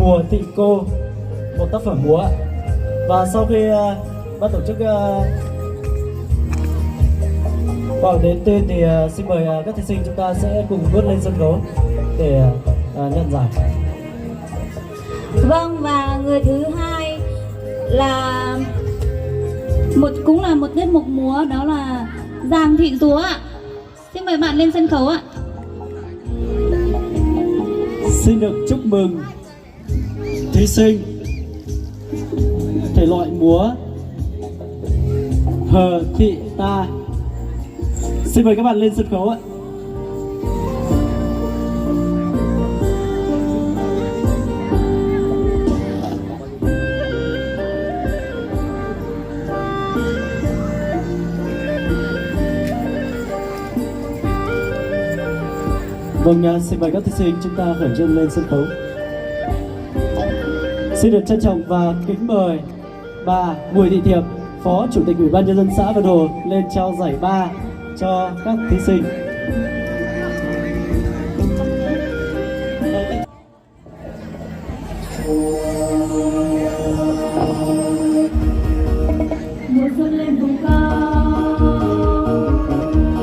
Mùa Thị Cô, một tác phẩm múa. Và sau khi ban tổ chức bảo đến tên thì xin mời các thí sinh chúng ta sẽ cùng bước lên sân khấu để nhận giải. Vâng, và người thứ hai là cũng là một tiết mục múa, đó là Giàng Thị Dúa ạ. Xin mời bạn lên sân khấu ạ. Xin được chúc mừng thí sinh thể loại múa Hờ Thị Ta. Xin mời các bạn lên sân khấu ạ. Vâng, xin mời các thí sinh chúng ta khởi trương lên sân khấu. Xin được trân trọng và kính mời bà Bùi Thị Thiệp, Phó Chủ tịch Ủy ban Nhân dân xã Vân Hồ lên trao giải ba cho các thí sinh. Mùa xuân lên vùng cao,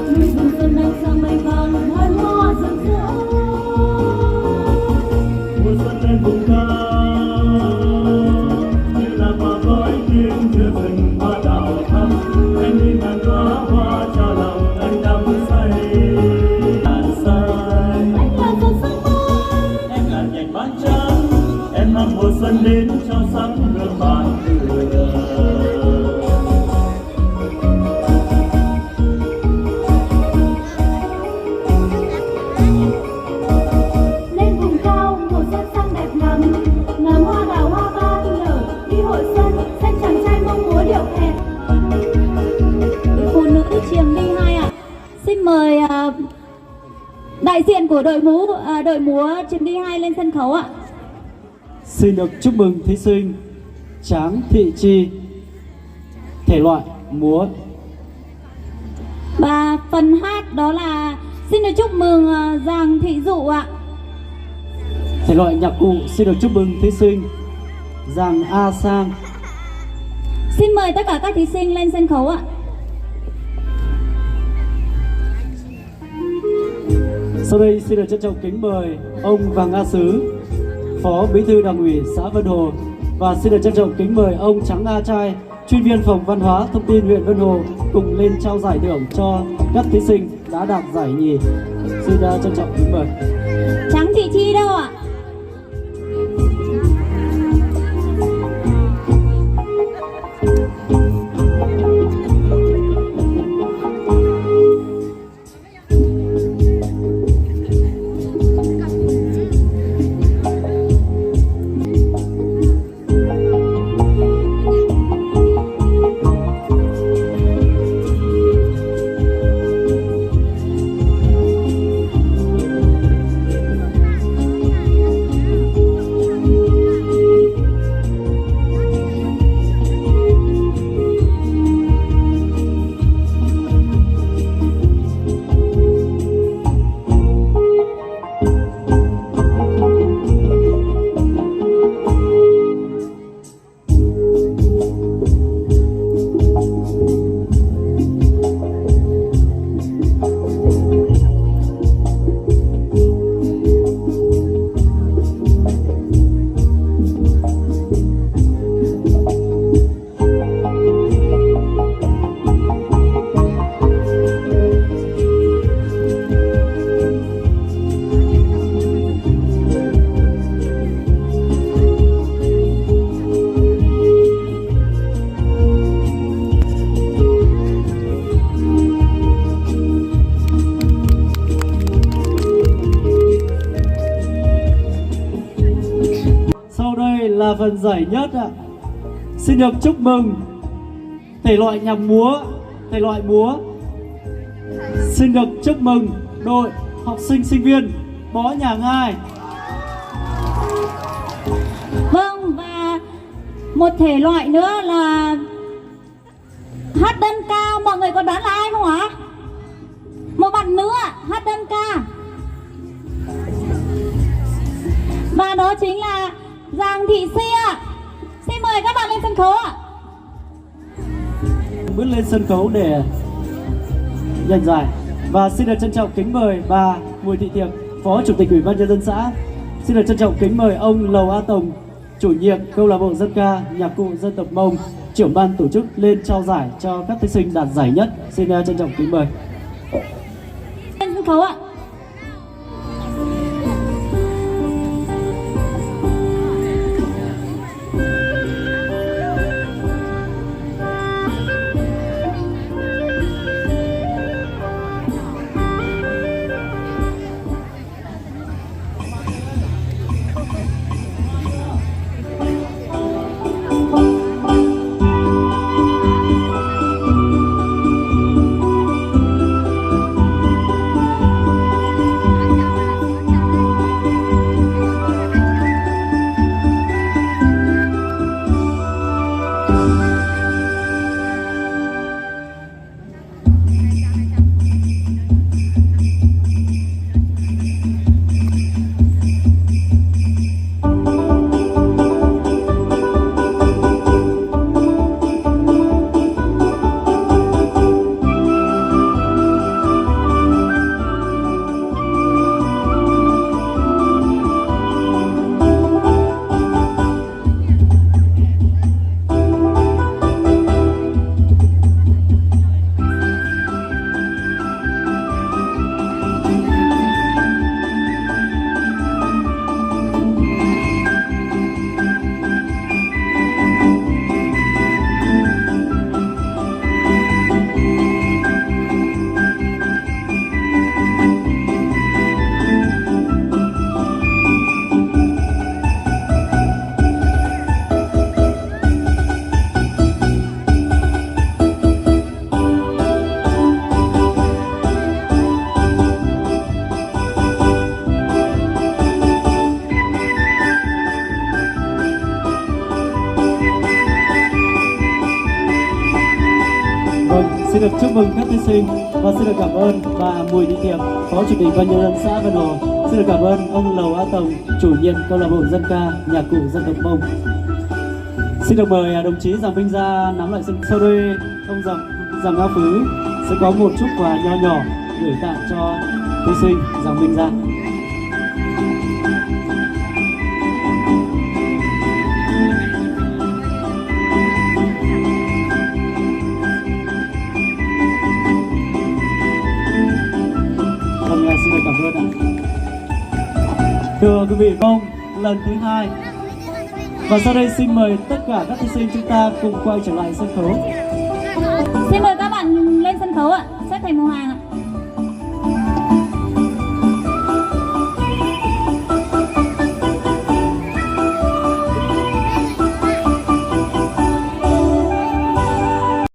núi rừng xuân đang sang mây vàng, hoa hoa rực rỡ. Mùa xuân lên vùng cao, như là hoa gói tiếng chưa rừng hoa đào thắm. Anh đi ngàn đóa hoa cho lòng anh đắm say. Ngàn say, Anh là giọt sương mai, em ngàn nhành bán trắng. Em mang mùa xuân đến cho sáng hương bàn cửa. lên vùng cao mùa xuân sang đẹp lắm, ngắm hoa đào hoa ban nở đi hội xuân, xanh chàng trai mong múa điệu hẹn. Phụ nữ chiềm đi hai ạ. Xin mời đại diện của đội múa chiềm đi hai lên sân khấu ạ. Xin được chúc mừng thí sinh Tráng Thị Chi, thể loại múa. Và phần hát đó là xin được chúc mừng Giàng Thị Dụ ạ. Thể loại nhạc cụ xin được chúc mừng thí sinh Giàng A Sang. Xin mời tất cả các thí sinh lên sân khấu ạ. Sau đây xin được trân trọng kính mời ông Vàng A Sứ, Phó Bí thư Đảng ủy xã Vân Hồ, và xin được trân trọng kính mời ông Trắng A Trai, chuyên viên phòng văn hóa thông tin huyện Vân Hồ cùng lên trao giải thưởng cho các thí sinh đã đạt giải nhì. Xin trân trọng kính mời. Tráng Thị Chi đâu ạ? Là phần giải nhất ạ. Xin được chúc mừng thể loại nhạc múa, thể loại múa. Xin được chúc mừng đội học sinh sinh viên Bó Nhà Ngai. Vâng, và một thể loại nữa là hát đơn ca. Mọi người có đoán là ai không ạ? Một bạn nữa hát đơn ca. Và đó chính là Giàng Thị Si ạ. Xin mời các bạn lên sân khấu ạ. Bước lên sân khấu để nhận giải. Và xin được trân trọng kính mời bà Bùi Thị Thiệp, Phó Chủ tịch Ủy ban Nhân dân xã. Xin được trân trọng kính mời ông Lầu A Tồng, chủ nhiệm câu lạc bộ dân ca nhạc cụ dân tộc Mông, trưởng ban tổ chức lên trao giải cho các thí sinh đạt giải nhất. Xin trân trọng kính mời. Lên sân khấu ạ. Xin được chúc mừng các thí sinh và xin được cảm ơn bà Bùi Thị Thiệp, Phó Chủ tịch Ủy ban Nhân dân xã Vân Hồ. Xin được cảm ơn ông Lầu A Tồng, chủ nhiệm câu lạc bộ dân ca nhạc cụ dân tộc Mông. Xin được mời đồng chí Giàng Minh Gia nắm lại sân. Sau đây ông Giàng A Phứ sẽ có một chút quà nho nhỏ gửi tặng cho thí sinh Giàng Minh Gia. Xin được cảm ơn ạ. Thưa quý vị, vâng, lần thứ 2. Và sau đây xin mời tất cả các thí sinh chúng ta cùng quay trở lại sân khấu. Xin mời các bạn lên sân khấu ạ. Xếp thành một hàng ạ.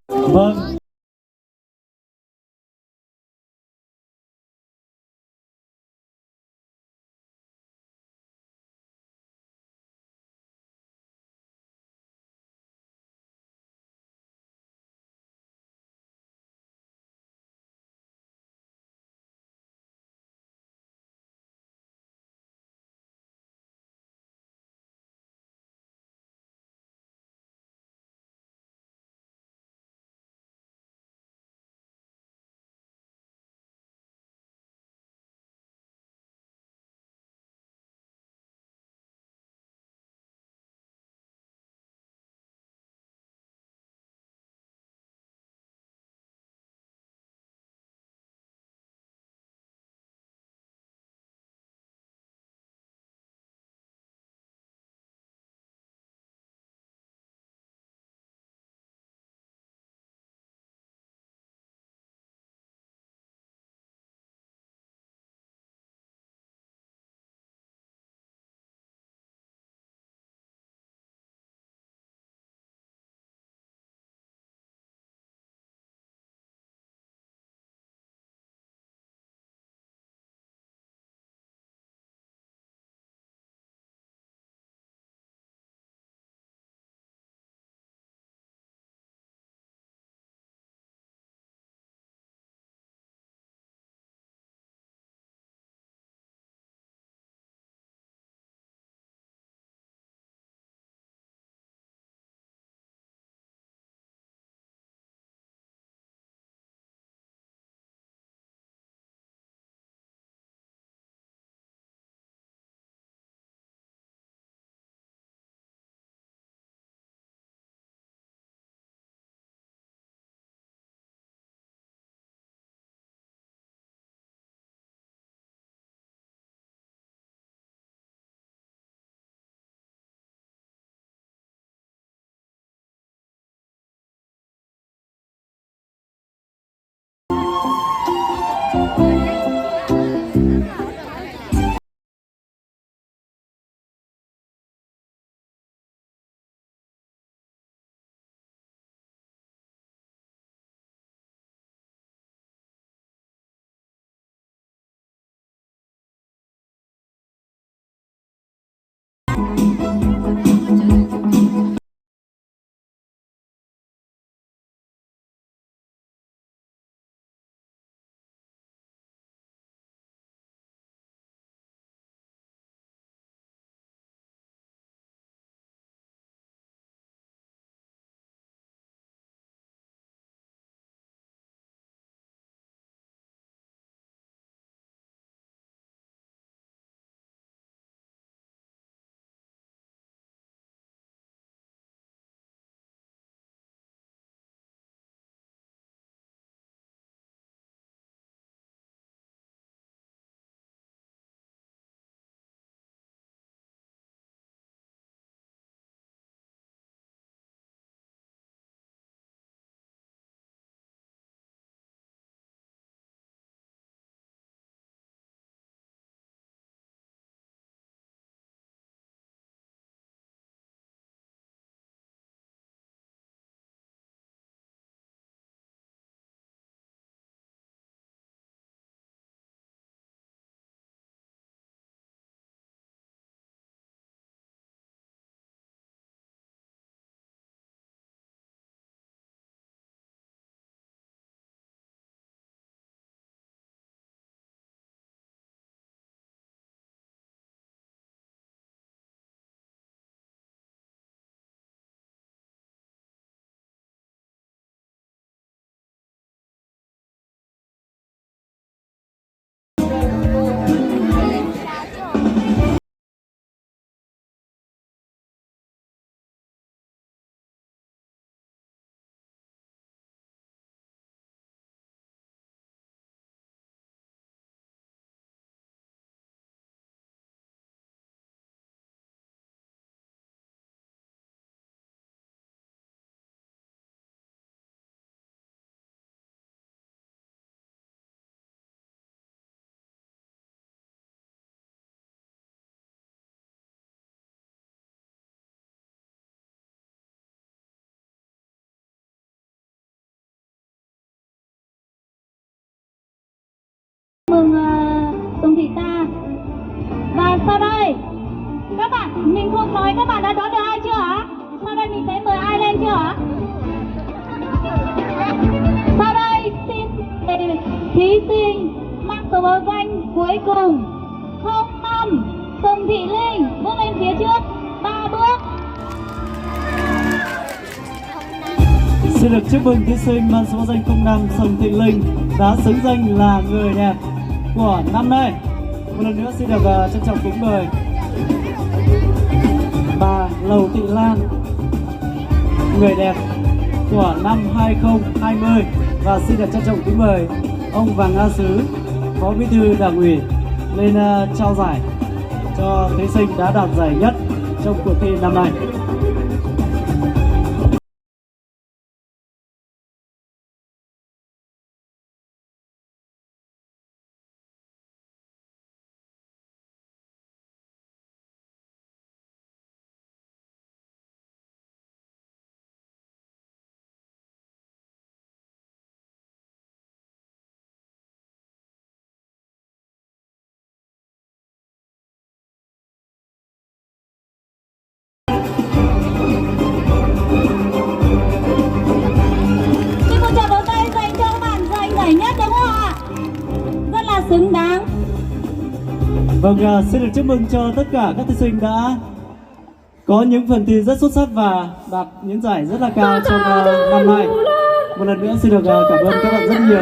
Vâng. số báo danh cuối cùng 05 Sùng Thị Linh bước lên phía trước 3 bước. Xin được chúc mừng thí sinh mang số báo danh 05 Sùng Thị Linh đã xứng danh là người đẹp của năm nay. Một lần nữa xin được trân trọng kính mời bà Lầu Thị Lan, người đẹp của năm 2020, và xin được trân trọng kính mời ông Vàng A Sứ, Phó Bí thư Đảng ủy lên trao giải cho thí sinh đã đạt giải nhất trong cuộc thi năm nay. Xin một tràng vỗ tay dành cho bạn giành giải nhất đúng không ạ? Rất là xứng đáng. Vâng, xin được chúc mừng cho tất cả các thí sinh đã có những phần thi rất xuất sắc và đạt những giải rất là cao trong năm nay. Một lần nữa xin được cảm ơn các bạn rất nhiều.